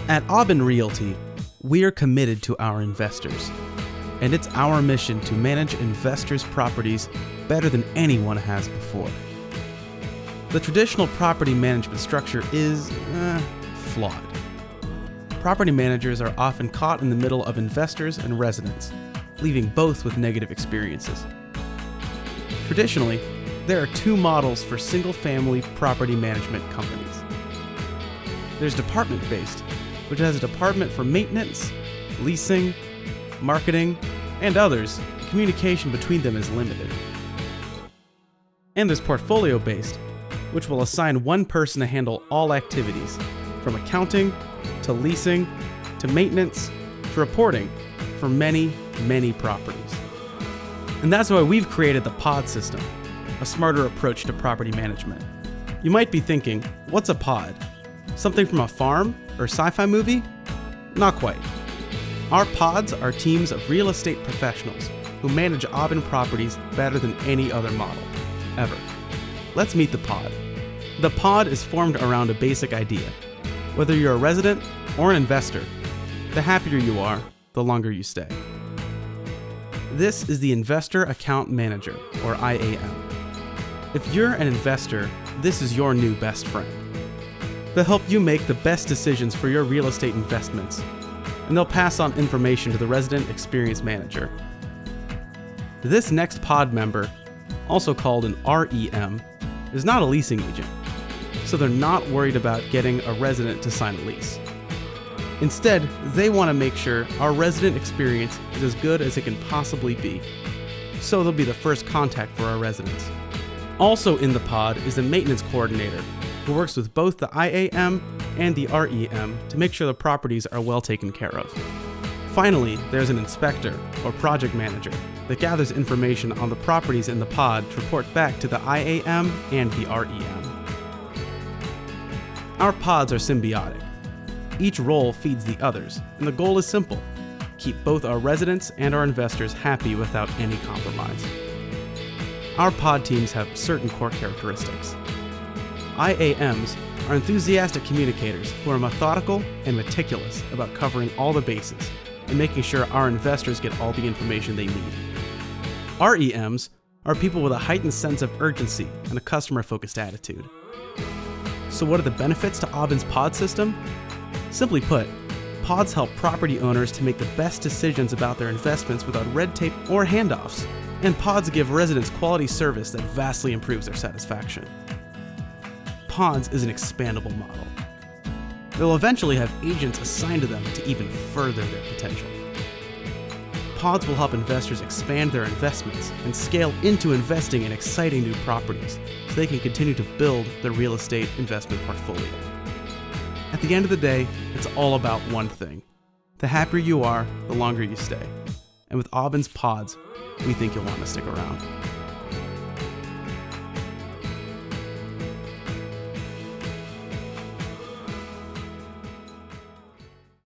At Auben Realty, we are committed to our investors, and it's our mission to manage investors' properties better than anyone has before. The traditional property management structure is flawed. Property managers are often caught in the middle of investors and residents, leaving both with negative experiences. Traditionally, there are two models for single-family property management companies. There's department-based, which has a department for maintenance, leasing, marketing, and others. Communication between them is limited. And there's portfolio-based, which will assign one person to handle all activities, from accounting, to leasing, to maintenance, to reporting, for many, many properties. And that's why we've created the pod system, a smarter approach to property management. You might be thinking, what's a pod? Something from a farm or sci-fi movie? Not quite. Our pods are teams of real estate professionals who manage Auben properties better than any other model, ever. Let's meet the pod. The pod is formed around a basic idea. Whether you're a resident or an investor, the happier you are, the longer you stay. This is the Investor Account Manager, or IAM. If you're an investor, this is your new best friend. They'll help you make the best decisions for your real estate investments, and they'll pass on information to the Resident Experience Manager. This next pod member, also called an REM, is not a leasing agent, so they're not worried about getting a resident to sign a lease. Instead, they want to make sure our resident experience is as good as it can possibly be, so they'll be the first contact for our residents. Also in the pod is a maintenance coordinator who works with both the IAM and the REM to make sure the properties are well taken care of. Finally, there's an inspector or project manager that gathers information on the properties in the pod to report back to the IAM and the REM. Our pods are symbiotic. Each role feeds the others, and the goal is simple: keep both our residents and our investors happy without any compromise. Our pod teams have certain core characteristics. IAMs are enthusiastic communicators who are methodical and meticulous about covering all the bases and making sure our investors get all the information they need. REMs are people with a heightened sense of urgency and a customer-focused attitude. So what are the benefits to Auben's pod system? Simply put, pods help property owners to make the best decisions about their investments without red tape or handoffs, and pods give residents quality service that vastly improves their satisfaction. Pods is an expandable model. They'll eventually have agents assigned to them to even further their potential. Pods will help investors expand their investments and scale into investing in exciting new properties so they can continue to build their real estate investment portfolio. At the end of the day, it's all about one thing. The happier you are, the longer you stay. And with Auben's pods, we think you'll want to stick around.